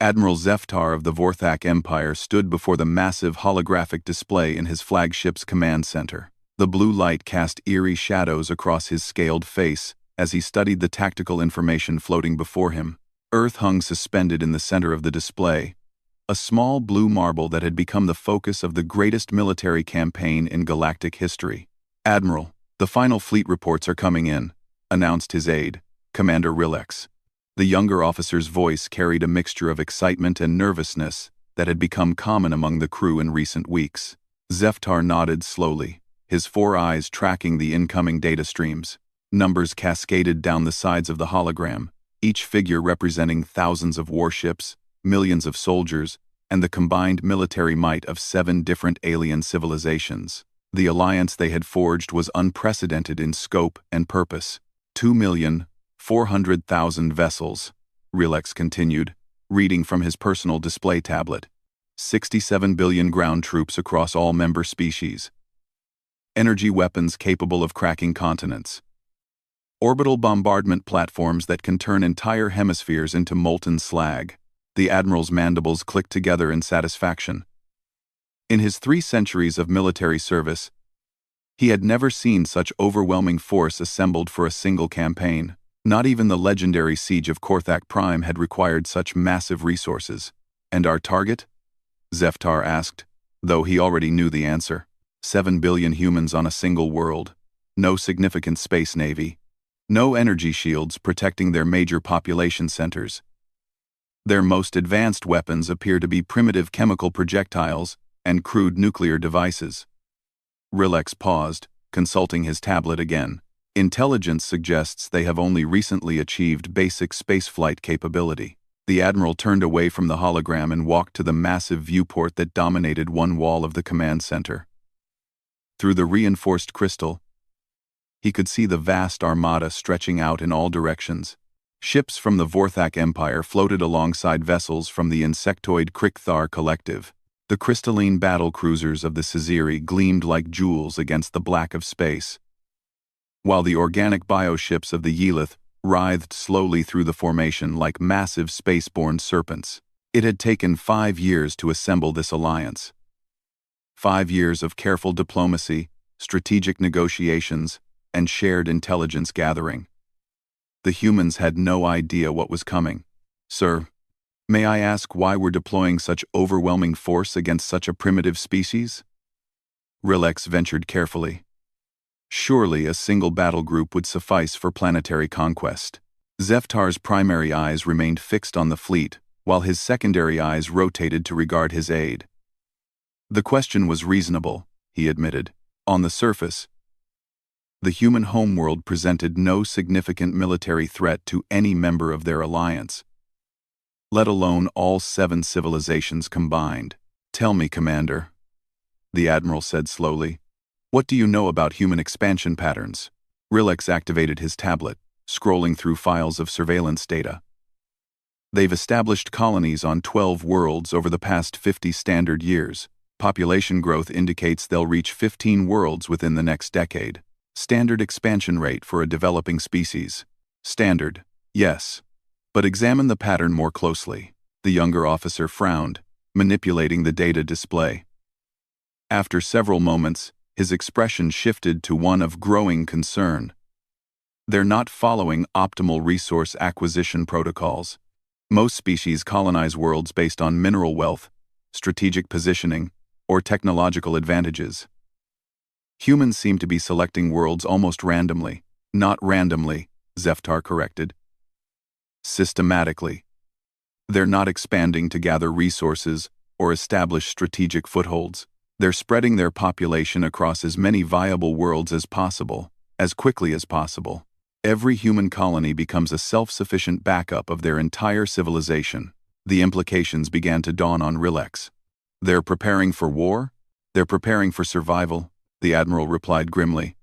Admiral Zeftar of the Vorthak Empire stood before the massive holographic display in his flagship's command center. The blue light cast eerie shadows across his scaled face as he studied the tactical information floating before him. Earth hung suspended in the center of the display, a small blue marble that had become the focus of the greatest military campaign in galactic history. "Admiral, the final fleet reports are coming in," announced his aide, Commander Rilex. The younger officer's voice carried a mixture of excitement and nervousness that had become common among the crew in recent weeks. Zeftar nodded slowly, his 4 eyes tracking the incoming data streams. Numbers cascaded down the sides of the hologram, each figure representing thousands of warships, millions of soldiers, and the combined military might of 7 different alien civilizations. The alliance they had forged was unprecedented in scope and purpose. 2,400,000 vessels, Rilex continued, reading from his personal display tablet. 67 billion ground troops across all member species. Energy weapons capable of cracking continents. Orbital bombardment platforms that can turn entire hemispheres into molten slag. The Admiral's mandibles clicked together in satisfaction. In his 3 centuries of military service, he had never seen such overwhelming force assembled for a single campaign. Not even the legendary siege of Korthak Prime had required such massive resources. "And our target?" Zeftar asked, though he already knew the answer. 7 billion humans on a single world. No significant space navy. No energy shields protecting their major population centers. Their most advanced weapons appear to be primitive chemical projectiles and crude nuclear devices. Rilex paused, consulting his tablet again. Intelligence suggests they have only recently achieved basic spaceflight capability. The Admiral turned away from the hologram and walked to the massive viewport that dominated one wall of the command center. Through the reinforced crystal, he could see the vast armada stretching out in all directions. Ships from the Vorthak Empire floated alongside vessels from the insectoid Krikthar Collective. The crystalline battle cruisers of the Caesiri gleamed like jewels against the black of space, while the organic bioships of the Yelith writhed slowly through the formation like massive spaceborne serpents. It had taken 5 years to assemble this alliance. 5 years of careful diplomacy, strategic negotiations, and shared intelligence gathering. The humans had no idea what was coming. "Sir, may I ask why we're deploying such overwhelming force against such a primitive species?" Rilex ventured carefully. Surely a single battle group would suffice for planetary conquest. Zeftar's primary eyes remained fixed on the fleet, while his secondary eyes rotated to regard his aide. The question was reasonable, he admitted. On the surface, the human homeworld presented no significant military threat to any member of their alliance, let alone all 7 civilizations combined. "Tell me, Commander," the Admiral said slowly, "what do you know about human expansion patterns?" Rilex activated his tablet, scrolling through files of surveillance data. "They've established colonies on 12 worlds over the past 50 standard years. Population growth indicates they'll reach 15 worlds within the next decade. Standard expansion rate for a developing species. Standard, yes. But examine the pattern more closely." The younger officer frowned, manipulating the data display. After several moments, his expression shifted to one of growing concern. "They're not following optimal resource acquisition protocols. Most species colonize worlds based on mineral wealth, strategic positioning, or technological advantages. Humans seem to be selecting worlds almost randomly." "Not randomly," Zeftar corrected. "Systematically. They're not expanding to gather resources or establish strategic footholds. They're spreading their population across as many viable worlds as possible, as quickly as possible. Every human colony becomes a self-sufficient backup of their entire civilization." The implications began to dawn on Rilex. "They're preparing for war? They're preparing for survival?" the Admiral replied grimly.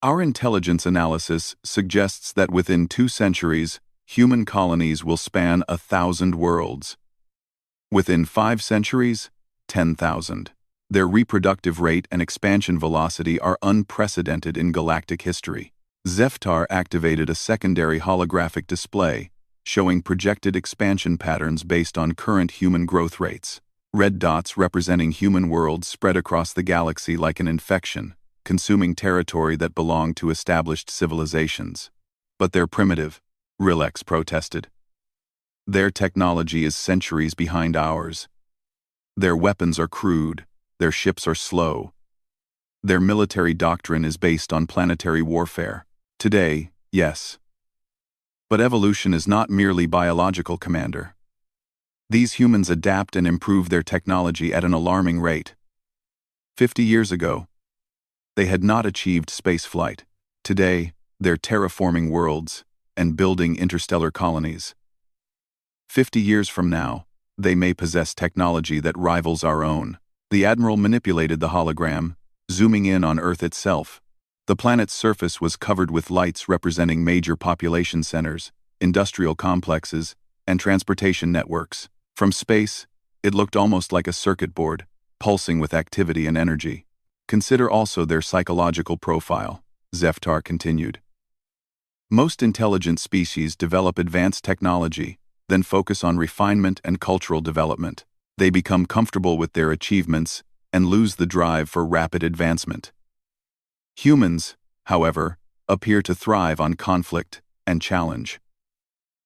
"Our intelligence analysis suggests that within 2 centuries, human colonies will span 1,000 worlds. Within 5 centuries, 10,000. Their reproductive rate and expansion velocity are unprecedented in galactic history." Zeftar activated a secondary holographic display, showing projected expansion patterns based on current human growth rates. Red dots representing human worlds spread across the galaxy like an infection, consuming territory that belonged to established civilizations. But they're primitive, Rilex protested. Their technology is centuries behind ours. Their weapons are crude, their ships are slow. Their military doctrine is based on planetary warfare. Today, yes. But evolution is not merely biological, Commander. These humans adapt and improve their technology at an alarming rate. 50 years ago, they had not achieved spaceflight. Today, they're terraforming worlds and building interstellar colonies. 50 years from now, they may possess technology that rivals our own. The Admiral manipulated the hologram, zooming in on Earth itself. The planet's surface was covered with lights representing major population centers, industrial complexes, and transportation networks. From space, it looked almost like a circuit board, pulsing with activity and energy. Consider also their psychological profile, Zeftar continued. Most intelligent species develop advanced technology, then focus on refinement and cultural development. They become comfortable with their achievements and lose the drive for rapid advancement. Humans, however, appear to thrive on conflict and challenge.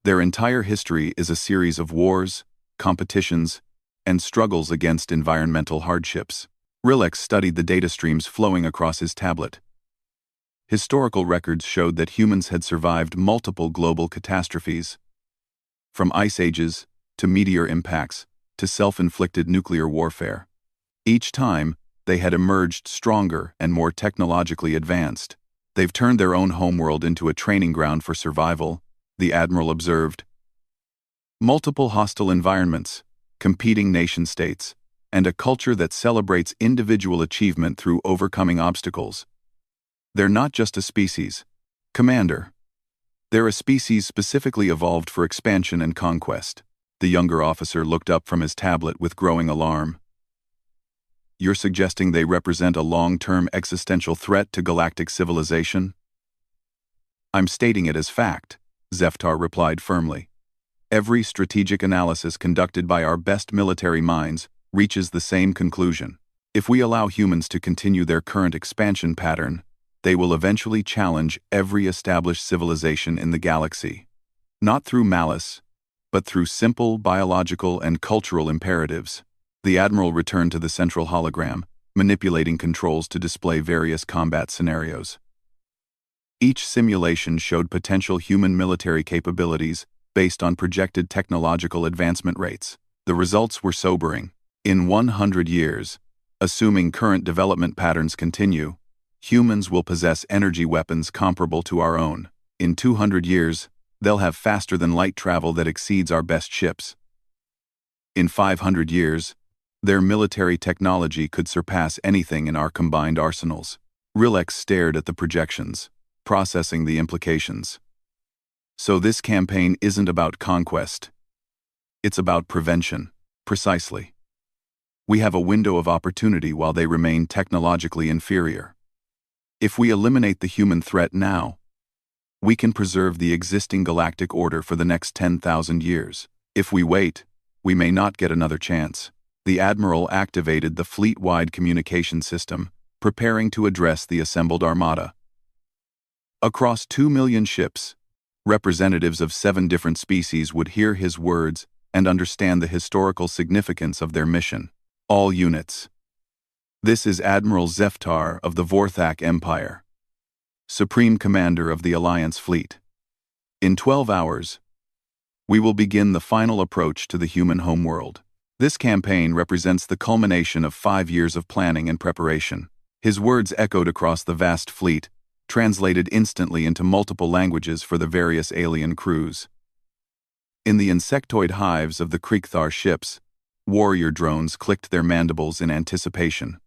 Their entire history is a series of wars, competitions, and struggles against environmental hardships. Rilex studied the data streams flowing across his tablet. Historical records showed that humans had survived multiple global catastrophes, from ice ages to meteor impacts to self-inflicted nuclear warfare. Each time, they had emerged stronger and more technologically advanced. They've turned their own homeworld into a training ground for survival, the Admiral observed. Multiple hostile environments, competing nation-states, and a culture that celebrates individual achievement through overcoming obstacles. They're not just a species, Commander. They're a species specifically evolved for expansion and conquest. The younger officer looked up from his tablet with growing alarm. You're suggesting they represent a long-term existential threat to galactic civilization? I'm stating it as fact, Zeftar replied firmly. Every strategic analysis conducted by our best military minds reaches the same conclusion. If we allow humans to continue their current expansion pattern, they will eventually challenge every established civilization in the galaxy. Not through malice, but through simple biological and cultural imperatives. The Admiral returned to the central hologram, manipulating controls to display various combat scenarios. Each simulation showed potential human military capabilities based on projected technological advancement rates. The results were sobering. In 100 years, assuming current development patterns continue, humans will possess energy weapons comparable to our own. In 200 years, they'll have faster-than-light travel that exceeds our best ships. In 500 years, their military technology could surpass anything in our combined arsenals. Rilex stared at the projections, processing the implications. So this campaign isn't about conquest. It's about prevention. Precisely. We have a window of opportunity while they remain technologically inferior. If we eliminate the human threat now, we can preserve the existing galactic order for the next 10,000 years. If we wait, we may not get another chance. The Admiral activated the fleet-wide communication system, preparing to address the assembled armada. Across 2 million ships, representatives of 7 different species would hear his words and understand the historical significance of their mission. All units. This is Admiral Zeftar of the Vorthak Empire, Supreme Commander of the Alliance Fleet. In 12 hours, we will begin the final approach to the human homeworld. This campaign represents the culmination of 5 years of planning and preparation. His words echoed across the vast fleet, translated instantly into multiple languages for the various alien crews. In the insectoid hives of the Kreekthar ships, warrior drones clicked their mandibles in anticipation.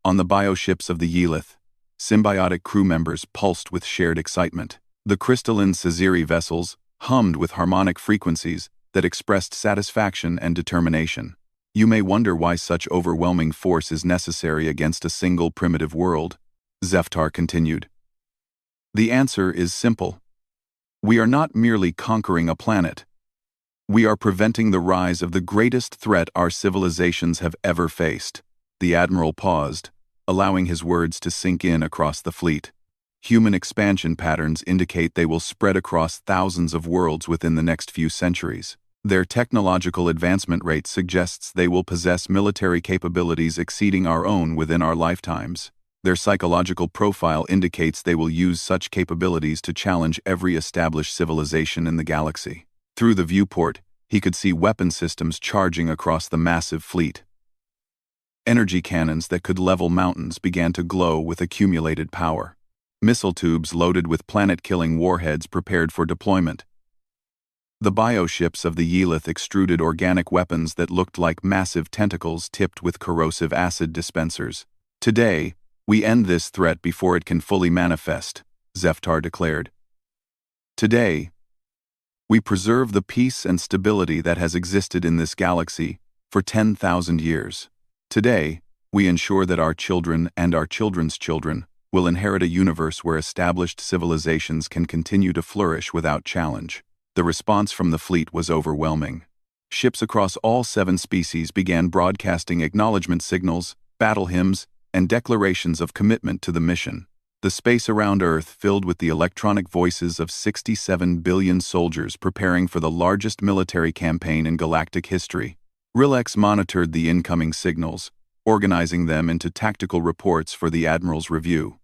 On the bioships of the Yelith, symbiotic crew members pulsed with shared excitement. The crystalline Saziri vessels hummed with harmonic frequencies that expressed satisfaction and determination. You may wonder why such overwhelming force is necessary against a single primitive world, Zeftar continued. The answer is simple. We are not merely conquering a planet. We are preventing the rise of the greatest threat our civilizations have ever faced." The admiral paused, allowing his words to sink in across the fleet. Human expansion patterns indicate they will spread across thousands of worlds within the next few centuries. Their technological advancement rate suggests they will possess military capabilities exceeding our own within our lifetimes. Their psychological profile indicates they will use such capabilities to challenge every established civilization in the galaxy. Through the viewport, he could see weapon systems charging across the massive fleet. Energy cannons that could level mountains began to glow with accumulated power. Missile tubes loaded with planet-killing warheads prepared for deployment. The bioships of the Yelith extruded organic weapons that looked like massive tentacles tipped with corrosive acid dispensers. "Today, we end this threat before it can fully manifest," Zeftar declared. "Today, we preserve the peace and stability that has existed in this galaxy for 10,000 years. Today, we ensure that our children and our children's children will inherit a universe where established civilizations can continue to flourish without challenge." The response from the fleet was overwhelming. Ships across all 7 species began broadcasting acknowledgement signals, battle hymns, and declarations of commitment to the mission. The space around Earth filled with the electronic voices of 67 billion soldiers preparing for the largest military campaign in galactic history. Rilex monitored the incoming signals, organizing them into tactical reports for the Admiral's review.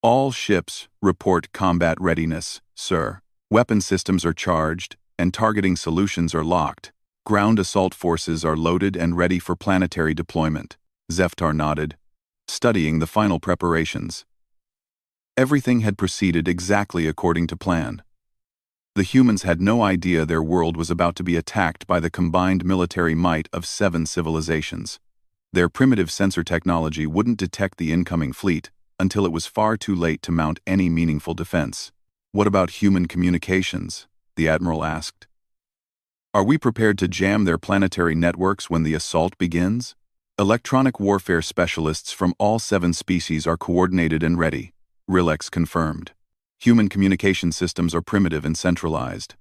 "All ships report combat readiness, sir. Weapon systems are charged, and targeting solutions are locked. Ground assault forces are loaded and ready for planetary deployment." Zeftar nodded, studying the final preparations. Everything had proceeded exactly according to plan. The humans had no idea their world was about to be attacked by the combined military might of 7 civilizations. Their primitive sensor technology wouldn't detect the incoming fleet until it was far too late to mount any meaningful defense. "What about human communications?" the admiral asked. "Are we prepared to jam their planetary networks when the assault begins?" "Electronic warfare specialists from all 7 species are coordinated and ready," Rilex confirmed. "Human communication systems are primitive and centralized.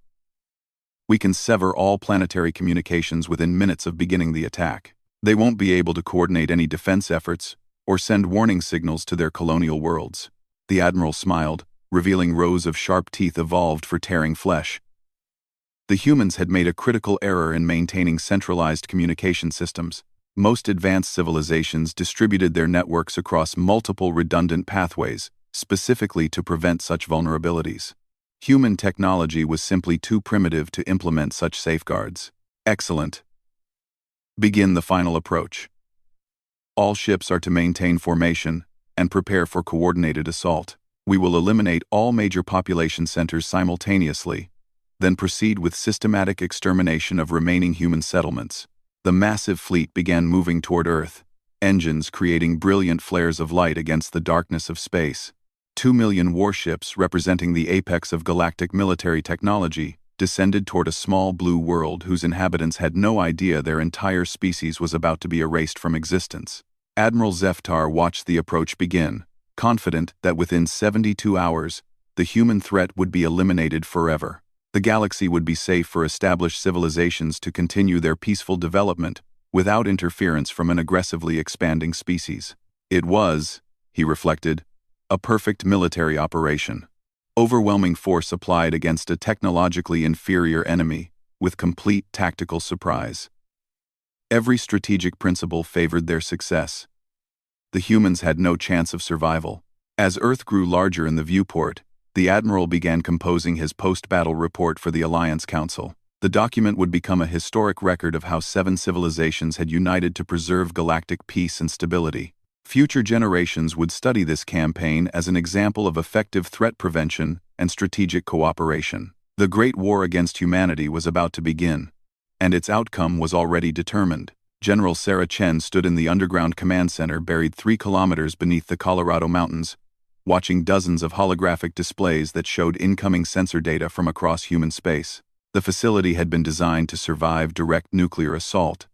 We can sever all planetary communications within minutes of beginning the attack. They won't be able to coordinate any defense efforts or send warning signals to their colonial worlds." The admiral smiled, revealing rows of sharp teeth evolved for tearing flesh. The humans had made a critical error in maintaining centralized communication systems. Most advanced civilizations distributed their networks across multiple redundant pathways, specifically to prevent such vulnerabilities. Human technology was simply too primitive to implement such safeguards. "Excellent. Begin the final approach. All ships are to maintain formation and prepare for coordinated assault. We will eliminate all major population centers simultaneously, then proceed with systematic extermination of remaining human settlements." The massive fleet began moving toward Earth, engines creating brilliant flares of light against the darkness of space. 2 million warships, representing the apex of galactic military technology, descended toward a small blue world whose inhabitants had no idea their entire species was about to be erased from existence. Admiral Zeftar watched the approach begin, confident that within 72 hours, the human threat would be eliminated forever. The galaxy would be safe for established civilizations to continue their peaceful development without interference from an aggressively expanding species. It was, he reflected, a perfect military operation. Overwhelming force applied against a technologically inferior enemy, with complete tactical surprise. Every strategic principle favored their success. The humans had no chance of survival. As Earth grew larger in the viewport, the Admiral began composing his post-battle report for the Alliance Council. The document would become a historic record of how 7 civilizations had united to preserve galactic peace and stability. Future generations would study this campaign as an example of effective threat prevention and strategic cooperation. The Great War against humanity was about to begin, and its outcome was already determined. General Sarah Chen stood in the underground command center buried 3 kilometers beneath the Colorado Mountains, watching dozens of holographic displays that showed incoming sensor data from across human space. The facility had been designed to survive direct nuclear assault.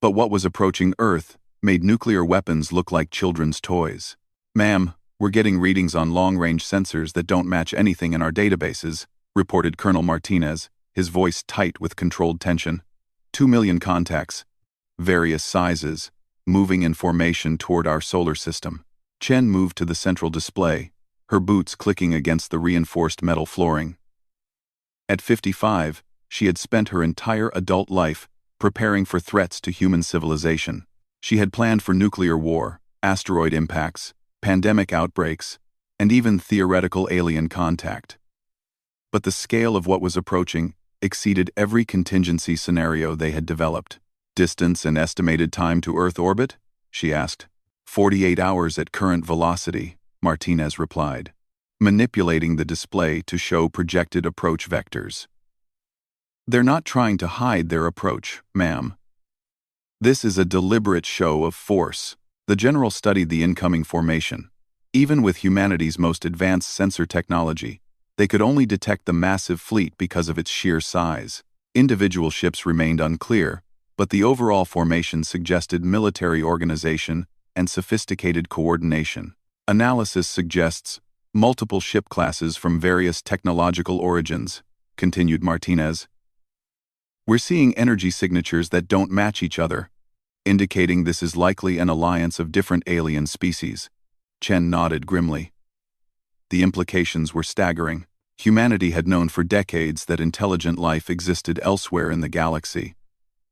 But what was approaching Earth made nuclear weapons look like children's toys. "Ma'am, We're getting readings on long-range sensors that don't match anything in our databases, reported Colonel Martinez, his voice tight with controlled tension. 2 million contacts, various sizes, moving in formation toward our solar system. Chen moved to the central display, her boots clicking against the reinforced metal flooring. At 55, she had spent her entire adult life preparing for threats to human civilization. She had planned for nuclear war, asteroid impacts, pandemic outbreaks, and even theoretical alien contact. But the scale of what was approaching exceeded every contingency scenario they had developed. Distance and estimated time to Earth orbit? She asked. 48 hours at current velocity, Martinez replied, manipulating the display to show projected approach vectors. They're not trying to hide their approach, ma'am. This is a deliberate show of force. The general studied the incoming formation. Even with humanity's most advanced sensor technology, they could only detect the massive fleet because of its sheer size. Individual ships remained unclear, but the overall formation suggested military organization and sophisticated coordination. Analysis suggests multiple ship classes from various technological origins, continued Martinez. We're seeing energy signatures that don't match each other, indicating this is likely an alliance of different alien species. Chen nodded grimly. The implications were staggering. Humanity had known for decades that intelligent life existed elsewhere in the galaxy,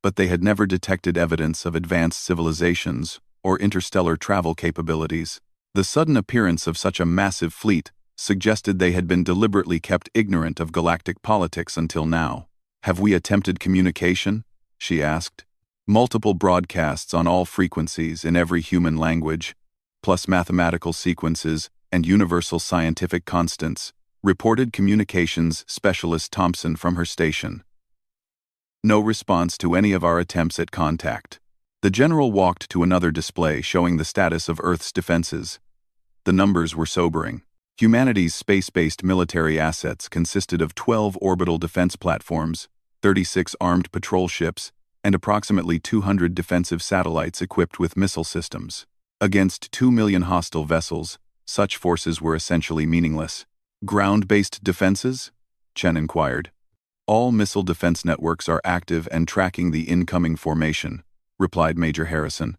but they had never detected evidence of advanced civilizations or interstellar travel capabilities. The sudden appearance of such a massive fleet suggested they had been deliberately kept ignorant of galactic politics until now. Have we attempted communication? She asked. Multiple broadcasts on all frequencies in every human language, plus mathematical sequences and universal scientific constants, reported communications specialist Thompson from her station. No response to any of our attempts at contact. The general walked to another display showing the status of Earth's defenses. The numbers were sobering. Humanity's space-based military assets consisted of 12 orbital defense platforms, 36 armed patrol ships, and approximately 200 defensive satellites equipped with missile systems. Against 2 million hostile vessels, such forces were essentially meaningless. Ground-based defenses? Chen inquired. All missile defense networks are active and tracking the incoming formation, replied Major Harrison.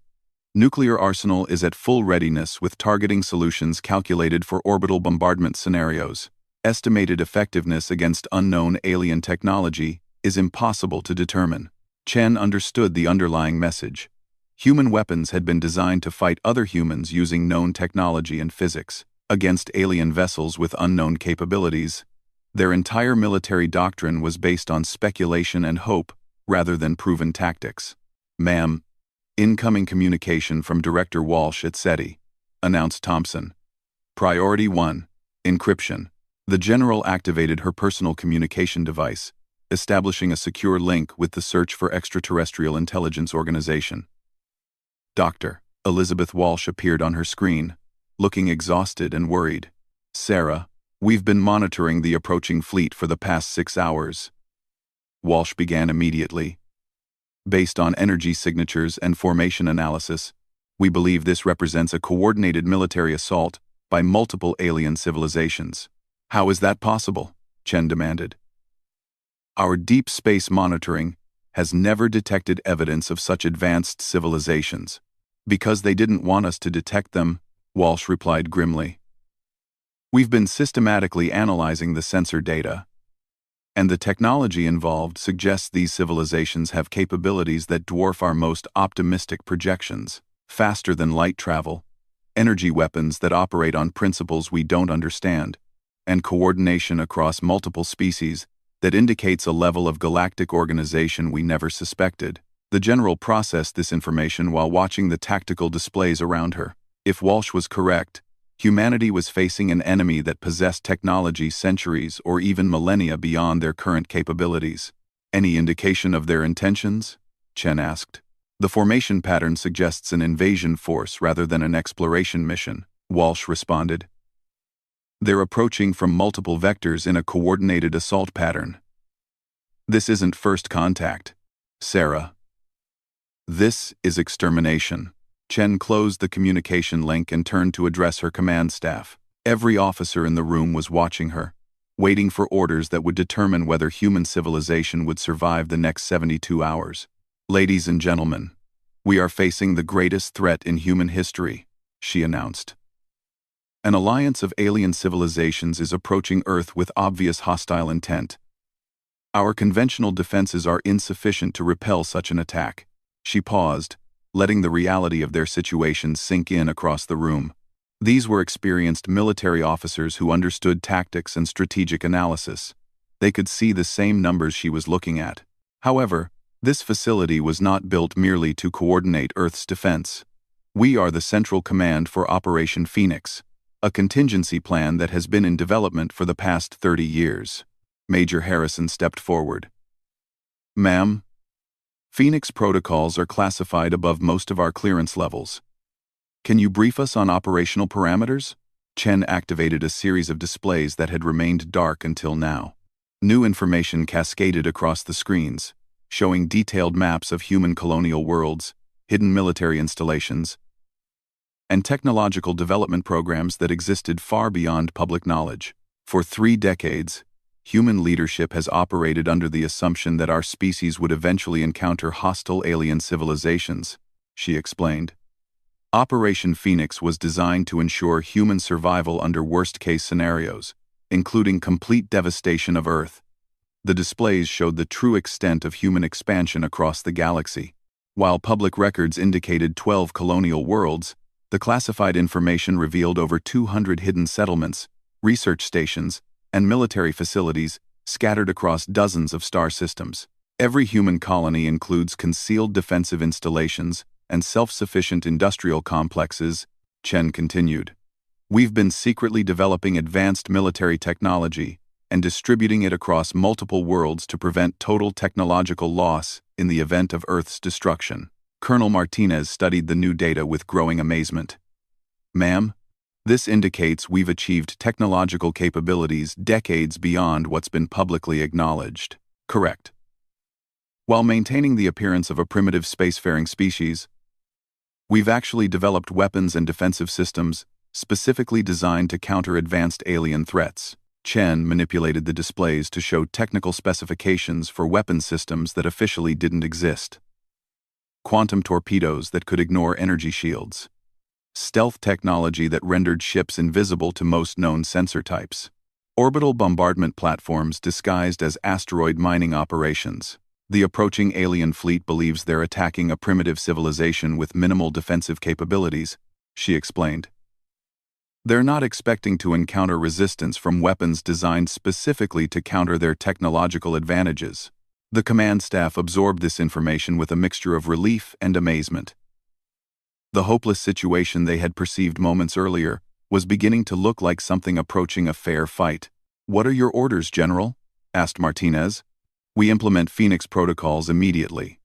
Nuclear arsenal is at full readiness with targeting solutions calculated for orbital bombardment scenarios. Estimated effectiveness against unknown alien technology is impossible to determine. Chen understood the underlying message. Human weapons had been designed to fight other humans using known technology and physics. Against alien vessels with unknown capabilities, their entire military doctrine was based on speculation and hope rather than proven tactics. Ma'am, incoming communication from Director Walsh at SETI, announced Thompson. Priority 1, encryption. The general activated her personal communication device, establishing a secure link with the Search for Extraterrestrial Intelligence organization. Dr. Elizabeth Walsh appeared on her screen, looking exhausted and worried. Sarah, we've been monitoring the approaching fleet for the past 6 hours. Walsh began immediately. Based on energy signatures and formation analysis, we believe this represents a coordinated military assault by multiple alien civilizations. How is that possible? Chen demanded. Our deep space monitoring has never detected evidence of such advanced civilizations. Because they didn't want us to detect them, Walsh replied grimly. We've been systematically analyzing the sensor data, and the technology involved suggests these civilizations have capabilities that dwarf our most optimistic projections. Faster than light travel, energy weapons that operate on principles we don't understand, and coordination across multiple species that indicates a level of galactic organization we never suspected. The general processed this information while watching the tactical displays around her. If Walsh was correct, humanity was facing an enemy that possessed technology centuries or even millennia beyond their current capabilities. Any indication of their intentions? Chen asked. The formation pattern suggests an invasion force rather than an exploration mission, Walsh responded. They're approaching from multiple vectors in a coordinated assault pattern. This isn't first contact, Sarah. This is extermination. Chen closed the communication link and turned to address her command staff. Every officer in the room was watching her, waiting for orders that would determine whether human civilization would survive the next 72 hours. Ladies and gentlemen, we are facing the greatest threat in human history, she announced. An alliance of alien civilizations is approaching Earth with obvious hostile intent. Our conventional defenses are insufficient to repel such an attack. She paused, letting the reality of their situation sink in across the room. These were experienced military officers who understood tactics and strategic analysis. They could see the same numbers she was looking at. However, this facility was not built merely to coordinate Earth's defense. We are the Central Command for Operation Phoenix, a contingency plan that has been in development for the past 30 years. Major Harrison stepped forward. Ma'am, Phoenix protocols are classified above most of our clearance levels. Can you brief us on operational parameters? Chen activated a series of displays that had remained dark until now. New information cascaded across the screens, showing detailed maps of human colonial worlds, hidden military installations, and technological development programs that existed far beyond public knowledge. For 3 decades, human leadership has operated under the assumption that our species would eventually encounter hostile alien civilizations, she explained. Operation Phoenix was designed to ensure human survival under worst-case scenarios, including complete devastation of Earth. The displays showed the true extent of human expansion across the galaxy. While public records indicated 12 colonial worlds, the classified information revealed over 200 hidden settlements, research stations, and military facilities scattered across dozens of star systems. Every human colony includes concealed defensive installations and self-sufficient industrial complexes, Chen continued. We've been secretly developing advanced military technology and distributing it across multiple worlds to prevent total technological loss in the event of Earth's destruction. Colonel Martinez studied the new data with growing amazement. Ma'am, this indicates we've achieved technological capabilities decades beyond what's been publicly acknowledged. Correct. While maintaining the appearance of a primitive spacefaring species, we've actually developed weapons and defensive systems specifically designed to counter advanced alien threats. Chen manipulated the displays to show technical specifications for weapon systems that officially didn't exist. Quantum torpedoes that could ignore energy shields. Stealth technology that rendered ships invisible to most known sensor types. Orbital bombardment platforms disguised as asteroid mining operations. The approaching alien fleet believes they're attacking a primitive civilization with minimal defensive capabilities, she explained. They're not expecting to encounter resistance from weapons designed specifically to counter their technological advantages. The command staff absorbed this information with a mixture of relief and amazement. The hopeless situation they had perceived moments earlier was beginning to look like something approaching a fair fight. What are your orders, General? Asked Martinez. We implement Phoenix protocols immediately.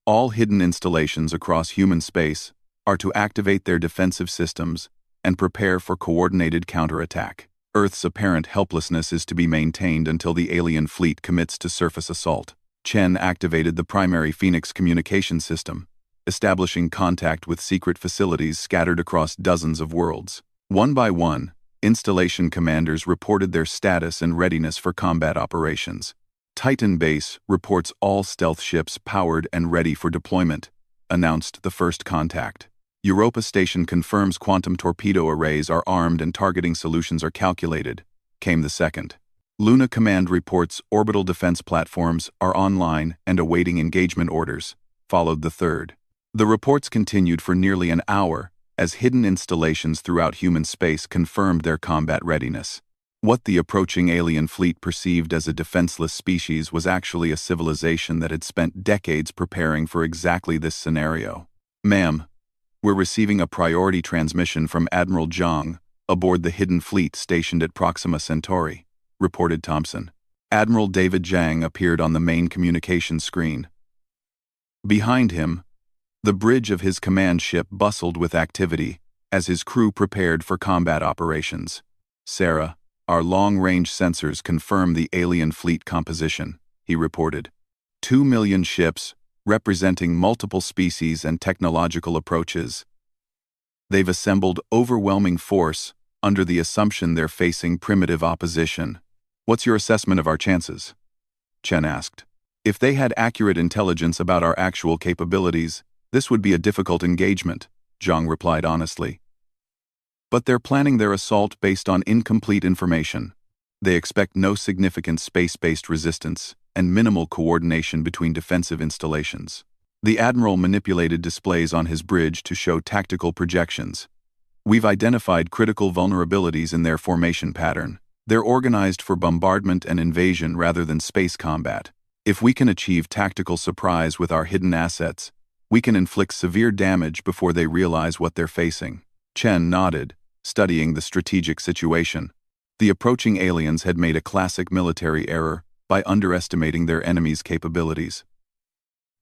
All hidden installations across human space are to activate their defensive systems and prepare for coordinated counterattack. Earth's apparent helplessness is to be maintained until the alien fleet commits to surface assault. Chen activated the primary Phoenix communication system, establishing contact with secret facilities scattered across dozens of worlds. One by one, installation commanders reported their status and readiness for combat operations. Titan Base reports all stealth ships powered and ready for deployment, announced the first contact. Europa Station confirms quantum torpedo arrays are armed and targeting solutions are calculated, came the second. Luna Command reports orbital defense platforms are online and awaiting engagement orders, followed the third. The reports continued for nearly an hour as hidden installations throughout human space confirmed their combat readiness. What the approaching alien fleet perceived as a defenseless species was actually a civilization that had spent decades preparing for exactly this scenario. Ma'am, we're receiving a priority transmission from Admiral Zhang aboard the hidden fleet stationed at Proxima Centauri, reported Thompson. Admiral David Zhang appeared on the main communications screen. Behind him, the bridge of his command ship bustled with activity as his crew prepared for combat operations. Sarah, our long-range sensors confirm the alien fleet composition, he reported. 2 million ships, representing multiple species and technological approaches. They've assembled overwhelming force under the assumption they're facing primitive opposition. What's your assessment of our chances? Chen asked. If they had accurate intelligence about our actual capabilities, this would be a difficult engagement, Zhang replied honestly. But they're planning their assault based on incomplete information. They expect no significant space-based resistance and minimal coordination between defensive installations. The Admiral manipulated displays on his bridge to show tactical projections. We've identified critical vulnerabilities in their formation pattern. They're organized for bombardment and invasion rather than space combat. If we can achieve tactical surprise with our hidden assets, we can inflict severe damage before they realize what they're facing. Chen nodded, studying the strategic situation. The approaching aliens had made a classic military error by underestimating their enemy's capabilities.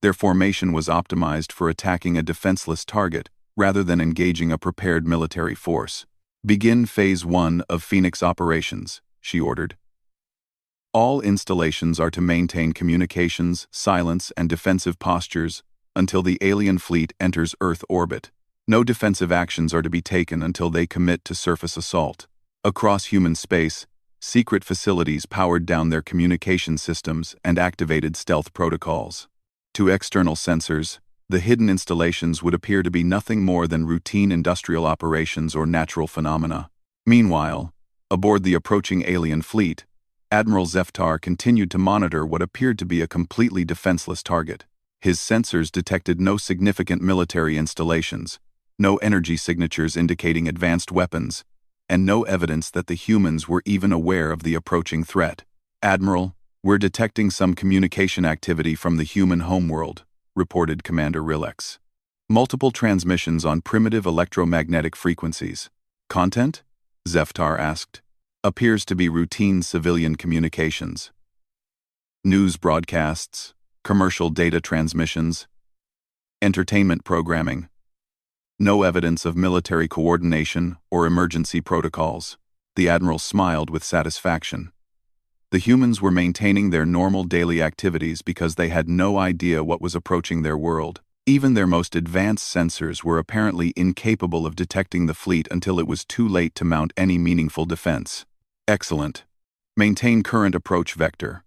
Their formation was optimized for attacking a defenseless target rather than engaging a prepared military force. Begin Phase 1 of Phoenix operations, she ordered. All installations are to maintain communications, silence, and defensive postures until the alien fleet enters Earth orbit. No defensive actions are to be taken until they commit to surface assault. Across human space, secret facilities powered down their communication systems and activated stealth protocols. To external sensors, the hidden installations would appear to be nothing more than routine industrial operations or natural phenomena. Meanwhile, aboard the approaching alien fleet, Admiral Zeftar continued to monitor what appeared to be a completely defenseless target. His sensors detected no significant military installations, no energy signatures indicating advanced weapons, and no evidence that the humans were even aware of the approaching threat. Admiral, we're detecting some communication activity from the human homeworld, reported Commander Rilex. Multiple transmissions on primitive electromagnetic frequencies. Content? Zeftar asked. Appears to be routine civilian communications. News broadcasts, commercial data transmissions, entertainment programming. No evidence of military coordination or emergency protocols. The Admiral smiled with satisfaction. The humans were maintaining their normal daily activities because they had no idea what was approaching their world. Even their most advanced sensors were apparently incapable of detecting the fleet until it was too late to mount any meaningful defense. Excellent. Maintain current approach vector.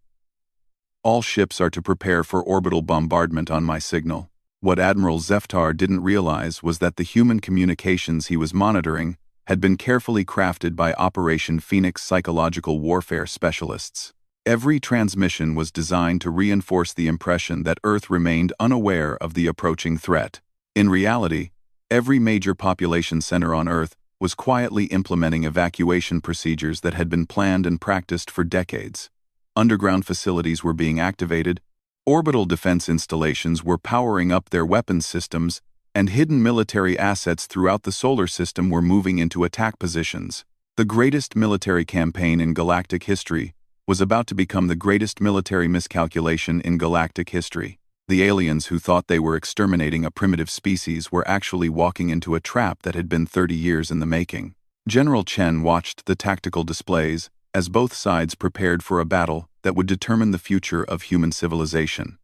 All ships are to prepare for orbital bombardment on my signal. What Admiral Zeftar didn't realize was that the human communications he was monitoring had been carefully crafted by Operation Phoenix psychological warfare specialists. Every transmission was designed to reinforce the impression that Earth remained unaware of the approaching threat. In reality, every major population center on Earth was quietly implementing evacuation procedures that had been planned and practiced for decades. Underground facilities were being activated, orbital defense installations were powering up their weapons systems, and hidden military assets throughout the solar system were moving into attack positions. The greatest military campaign in galactic history was about to become the greatest military miscalculation in galactic history. The aliens who thought they were exterminating a primitive species were actually walking into a trap that had been 30 years in the making. General Chen watched the tactical displays as both sides prepared for a battle that would determine the future of human civilization.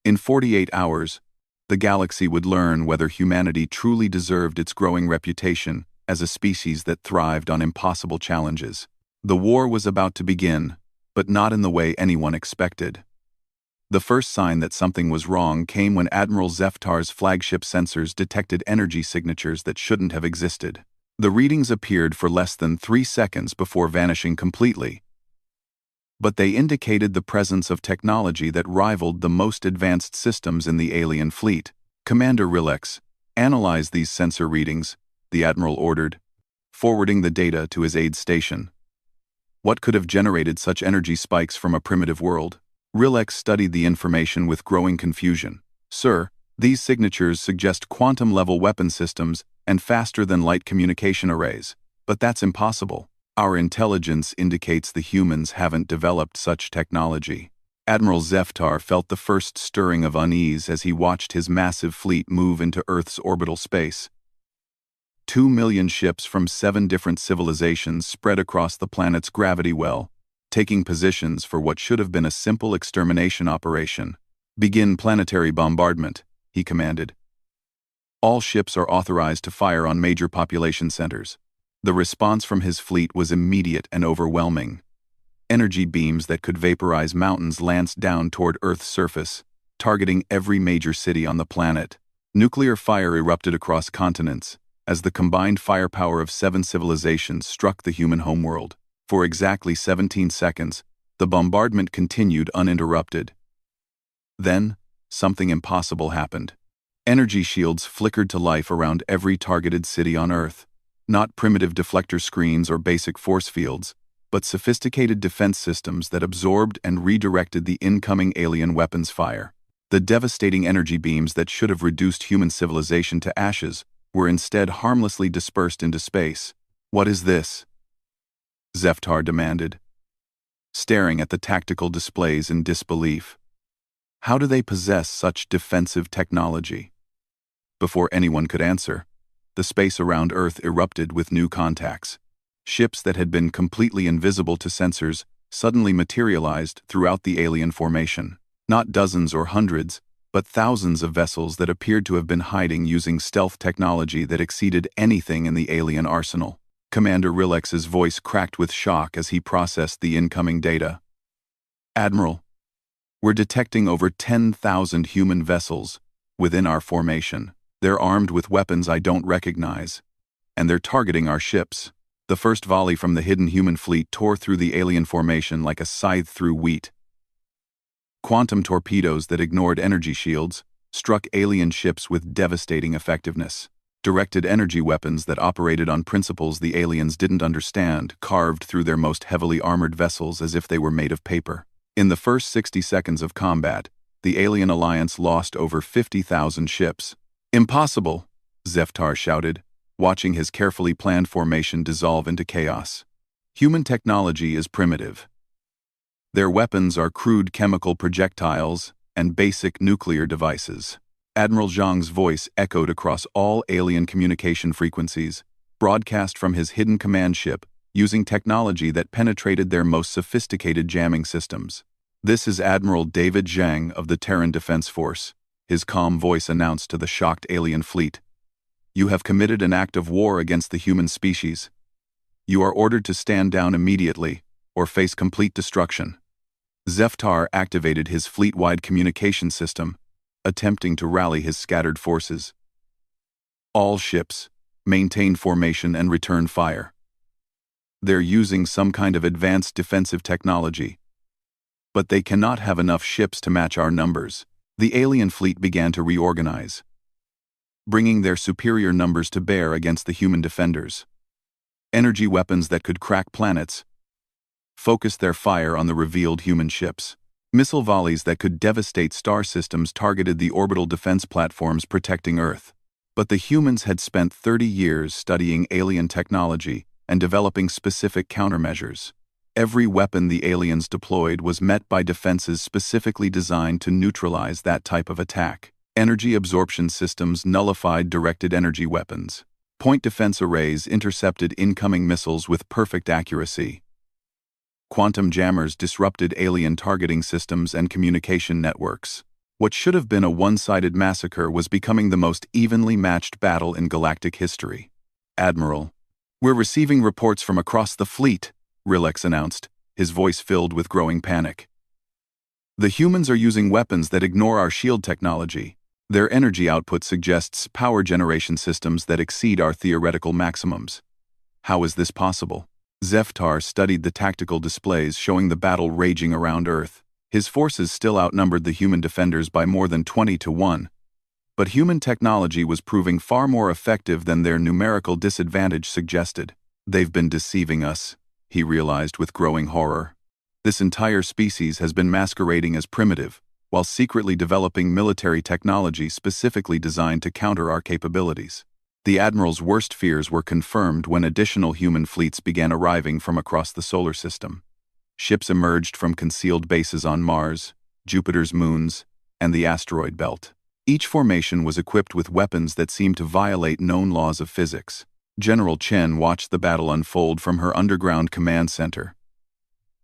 In 48 hours, the galaxy would learn whether humanity truly deserved its growing reputation as a species that thrived on impossible challenges. The war was about to begin, but not in the way anyone expected. The first sign that something was wrong came when Admiral Zeftar's flagship sensors detected energy signatures that shouldn't have existed. The readings appeared for less than 3 seconds before vanishing completely, but they indicated the presence of technology that rivaled the most advanced systems in the alien fleet. Commander Rilex, analyze these sensor readings, the Admiral ordered, forwarding the data to his aide station. What could have generated such energy spikes from a primitive world? Rilex studied the information with growing confusion. Sir, these signatures suggest quantum-level weapon systems and faster-than-light communication arrays, but that's impossible. Our intelligence indicates the humans haven't developed such technology. Admiral Zeftar felt the first stirring of unease as he watched his massive fleet move into Earth's orbital space. 2 million ships from 7 different civilizations spread across the planet's gravity well, taking positions for what should have been a simple extermination operation. "Begin planetary bombardment," he commanded. All ships are authorized to fire on major population centers. The response from his fleet was immediate and overwhelming. Energy beams that could vaporize mountains lanced down toward Earth's surface, targeting every major city on the planet. Nuclear fire erupted across continents, as the combined firepower of 7 civilizations struck the human homeworld. For exactly 17 seconds, the bombardment continued uninterrupted. Then, something impossible happened. Energy shields flickered to life around every targeted city on Earth. Not primitive deflector screens or basic force fields, but sophisticated defense systems that absorbed and redirected the incoming alien weapons fire. The devastating energy beams that should have reduced human civilization to ashes were instead harmlessly dispersed into space. "What is this?" Zeftar demanded, staring at the tactical displays in disbelief. How do they possess such defensive technology? Before anyone could answer, the space around Earth erupted with new contacts. Ships that had been completely invisible to sensors suddenly materialized throughout the alien formation. Not dozens or hundreds, but thousands of vessels that appeared to have been hiding using stealth technology that exceeded anything in the alien arsenal. Commander Rilex's voice cracked with shock as he processed the incoming data. "Admiral, we're detecting over 10,000 human vessels within our formation. They're armed with weapons I don't recognize, and they're targeting our ships." The first volley from the hidden human fleet tore through the alien formation like a scythe through wheat. Quantum torpedoes that ignored energy shields struck alien ships with devastating effectiveness. Directed energy weapons that operated on principles the aliens didn't understand carved through their most heavily armored vessels as if they were made of paper. In the first 60 seconds of combat, the alien alliance lost over 50,000 ships. "Impossible!" Zeftar shouted, watching his carefully planned formation dissolve into chaos. Human technology is primitive. Their weapons are crude chemical projectiles and basic nuclear devices. Admiral Zhang's voice echoed across all alien communication frequencies, broadcast from his hidden command ship, using technology that penetrated their most sophisticated jamming systems. "This is Admiral David Zhang of the Terran Defense Force," his calm voice announced to the shocked alien fleet. "You have committed an act of war against the human species. You are ordered to stand down immediately, or face complete destruction." Zeftar activated his fleet-wide communication system, attempting to rally his scattered forces. "All ships, maintain formation and return fire. They're using some kind of advanced defensive technology, but they cannot have enough ships to match our numbers." The alien fleet began to reorganize, bringing their superior numbers to bear against the human defenders. Energy weapons that could crack planets focused their fire on the revealed human ships. Missile volleys that could devastate star systems targeted the orbital defense platforms protecting Earth. But the humans had spent 30 years studying alien technology and developing specific countermeasures. Every weapon the aliens deployed was met by defenses specifically designed to neutralize that type of attack. Energy absorption systems nullified directed energy weapons. Point defense arrays intercepted incoming missiles with perfect accuracy. Quantum jammers disrupted alien targeting systems and communication networks. What should have been a one-sided massacre was becoming the most evenly matched battle in galactic history. "Admiral, we're receiving reports from across the fleet," Rilex announced, his voice filled with growing panic. "The humans are using weapons that ignore our shield technology. Their energy output suggests power generation systems that exceed our theoretical maximums. How is this possible?" Zeftar studied the tactical displays showing the battle raging around Earth. His forces still outnumbered the human defenders by more than 20 to 1. But human technology was proving far more effective than their numerical disadvantage suggested. "They've been deceiving us," he realized with growing horror. "This entire species has been masquerading as primitive, while secretly developing military technology specifically designed to counter our capabilities." The Admiral's worst fears were confirmed when additional human fleets began arriving from across the solar system. Ships emerged from concealed bases on Mars, Jupiter's moons, and the asteroid belt. Each formation was equipped with weapons that seemed to violate known laws of physics. General Chen watched the battle unfold from her underground command center,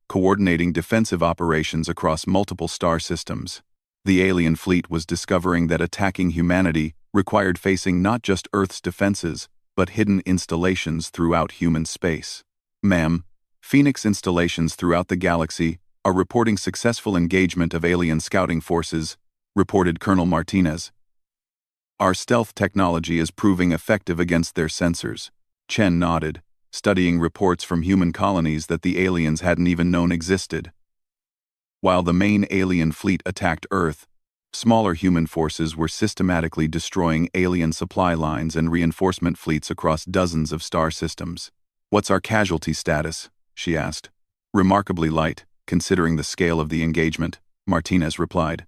coordinating defensive operations across multiple star systems. The alien fleet was discovering that attacking humanity required facing not just Earth's defenses, but hidden installations throughout human space. Ma'am, Phoenix installations throughout the galaxy are reporting successful engagement of alien scouting forces, reported Colonel Martinez. Our stealth technology is proving effective against their sensors. Chen nodded, studying reports from human colonies that the aliens hadn't even known existed. While the main alien fleet attacked Earth, smaller human forces were systematically destroying alien supply lines and reinforcement fleets across dozens of star systems. "What's our casualty status?" she asked. "Remarkably light, considering the scale of the engagement," Martinez replied.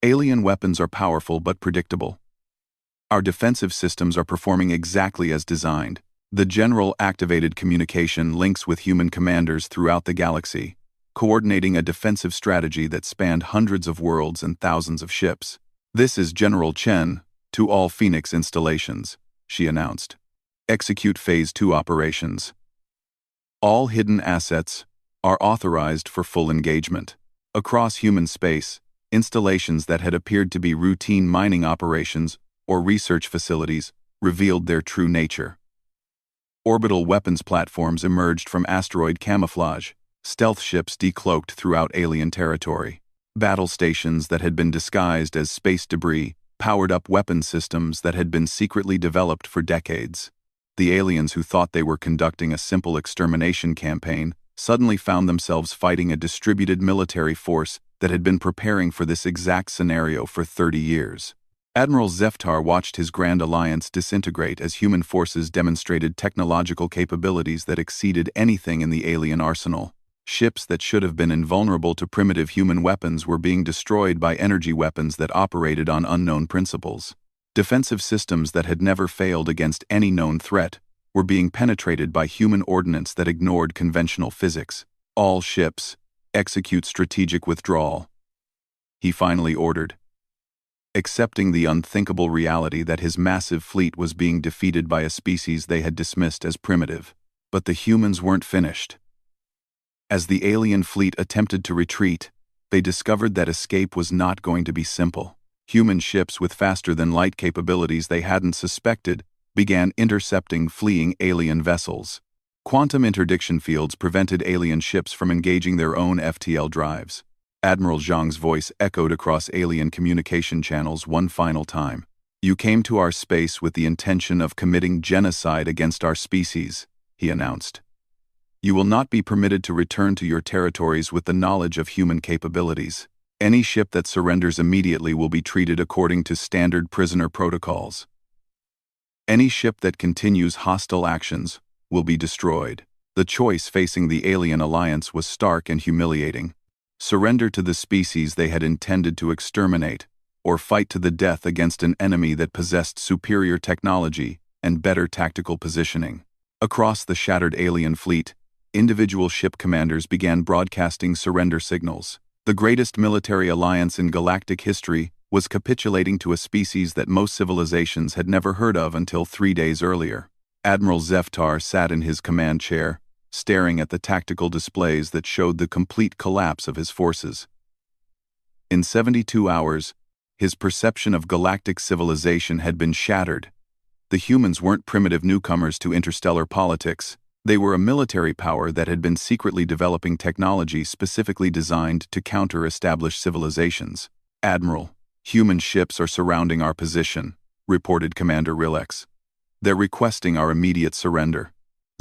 "Alien weapons are powerful but predictable. Our defensive systems are performing exactly as designed. The General activated communication links with human commanders throughout the galaxy, coordinating a defensive strategy that spanned hundreds of worlds and thousands of ships. This is General Chen, to all Phoenix installations," she announced. "Execute Phase 2 operations. All hidden assets are authorized for full engagement. Across human space, installations that had appeared to be routine mining operations or research facilities revealed their true nature. Orbital weapons platforms emerged from asteroid camouflage, stealth ships decloaked throughout alien territory. Battle stations that had been disguised as space debris powered up weapon systems that had been secretly developed for decades. The aliens who thought they were conducting a simple extermination campaign suddenly found themselves fighting a distributed military force that had been preparing for this exact scenario for 30 years. Admiral Zeftar watched his Grand Alliance disintegrate as human forces demonstrated technological capabilities that exceeded anything in the alien arsenal. Ships that should have been invulnerable to primitive human weapons were being destroyed by energy weapons that operated on unknown principles. Defensive systems that had never failed against any known threat were being penetrated by human ordnance that ignored conventional physics. "All ships, execute strategic withdrawal," he finally ordered, accepting the unthinkable reality that his massive fleet was being defeated by a species they had dismissed as primitive. But the humans weren't finished. As the alien fleet attempted to retreat, they discovered that escape was not going to be simple. Human ships with faster-than-light capabilities they hadn't suspected began intercepting fleeing alien vessels. Quantum interdiction fields prevented alien ships from engaging their own FTL drives. Admiral Zhang's voice echoed across alien communication channels one final time. "You came to our space with the intention of committing genocide against our species," he announced. "You will not be permitted to return to your territories with the knowledge of human capabilities. Any ship that surrenders immediately will be treated according to standard prisoner protocols. Any ship that continues hostile actions will be destroyed." The choice facing the alien alliance was stark and humiliating. Surrender to the species they had intended to exterminate, or fight to the death against an enemy that possessed superior technology and better tactical positioning. Across the shattered alien fleet, individual ship commanders began broadcasting surrender signals. The greatest military alliance in galactic history was capitulating to a species that most civilizations had never heard of until 3 days earlier. Admiral Zeftar sat in his command chair, staring at the tactical displays that showed the complete collapse of his forces. In 72 hours, his perception of galactic civilization had been shattered. The humans weren't primitive newcomers to interstellar politics. They were a military power that had been secretly developing technology specifically designed to counter established civilizations. "Admiral, human ships are surrounding our position," reported Commander Rilex. "They're requesting our immediate surrender."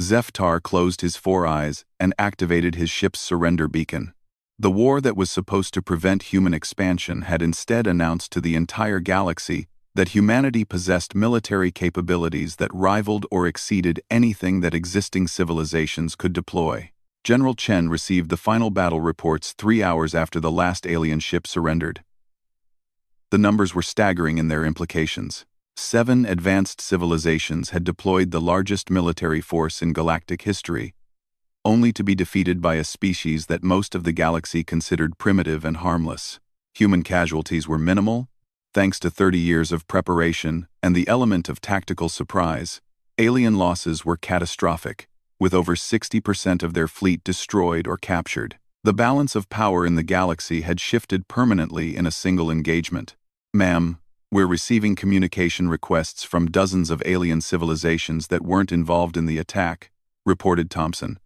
Zeftar closed his 4 eyes and activated his ship's surrender beacon. The war that was supposed to prevent human expansion had instead announced to the entire galaxy that humanity possessed military capabilities that rivaled or exceeded anything that existing civilizations could deploy. General Chen received the final battle reports 3 hours after the last alien ship surrendered. The numbers were staggering in their implications. 7 advanced civilizations had deployed the largest military force in galactic history, only to be defeated by a species that most of the galaxy considered primitive and harmless. Human casualties were minimal, thanks to 30 years of preparation and the element of tactical surprise. Alien losses were catastrophic, with over 60% of their fleet destroyed or captured. The balance of power in the galaxy had shifted permanently in a single engagement. "Ma'am, we're receiving communication requests from dozens of alien civilizations that weren't involved in the attack," reported Thompson.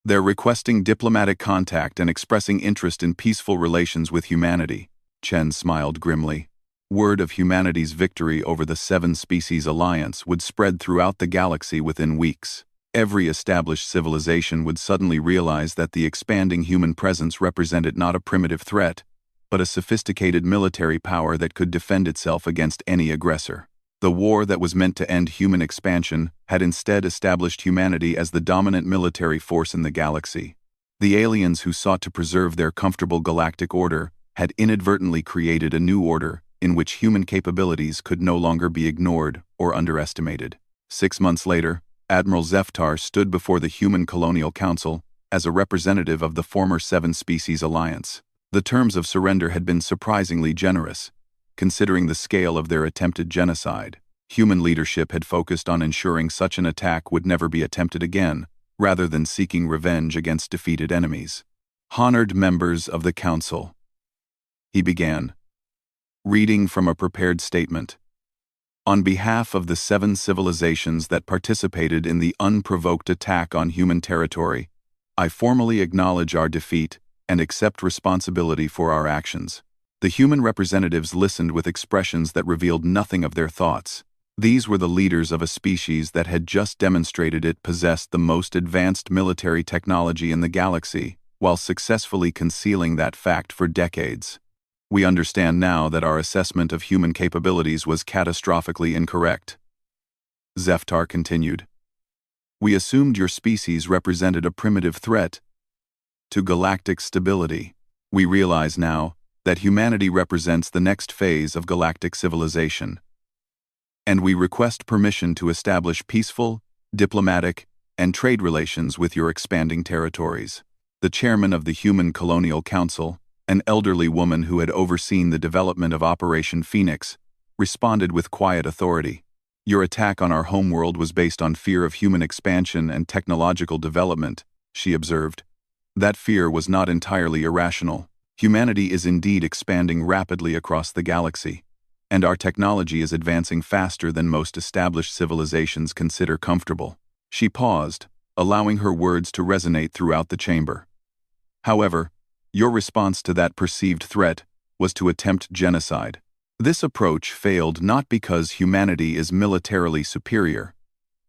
"They're requesting diplomatic contact and expressing interest in peaceful relations with humanity," Chen smiled grimly. Word of humanity's victory over the seven-species alliance would spread throughout the galaxy within weeks. Every established civilization would suddenly realize that the expanding human presence represented not a primitive threat, but a sophisticated military power that could defend itself against any aggressor. The war that was meant to end human expansion had instead established humanity as the dominant military force in the galaxy. The aliens who sought to preserve their comfortable galactic order had inadvertently created a new order in which human capabilities could no longer be ignored or underestimated. 6 months later, Admiral Zeftar stood before the Human Colonial Council as a representative of the former seven-species alliance. The terms of surrender had been surprisingly generous, considering the scale of their attempted genocide. Human leadership had focused on ensuring such an attack would never be attempted again, rather than seeking revenge against defeated enemies. "Honored members of the Council," he began, reading from a prepared statement. "On behalf of the 7 civilizations that participated in the unprovoked attack on human territory, I formally acknowledge our defeat and accept responsibility for our actions." The human representatives listened with expressions that revealed nothing of their thoughts. These were the leaders of a species that had just demonstrated it possessed the most advanced military technology in the galaxy, while successfully concealing that fact for decades. "We understand now that our assessment of human capabilities was catastrophically incorrect," Zeftar continued. "We assumed your species represented a primitive threat to galactic stability. We realize now that humanity represents the next phase of galactic civilization. And we request permission to establish peaceful, diplomatic, and trade relations with your expanding territories." The chairman of the Human Colonial Council, an elderly woman who had overseen the development of Operation Phoenix, responded with quiet authority. "Your attack on our homeworld was based on fear of human expansion and technological development," she observed. "That fear was not entirely irrational. Humanity is indeed expanding rapidly across the galaxy, and our technology is advancing faster than most established civilizations consider comfortable." She paused, allowing her words to resonate throughout the chamber. "However, your response to that perceived threat was to attempt genocide. This approach failed not because humanity is militarily superior,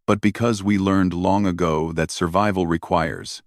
but because we learned long ago that survival requires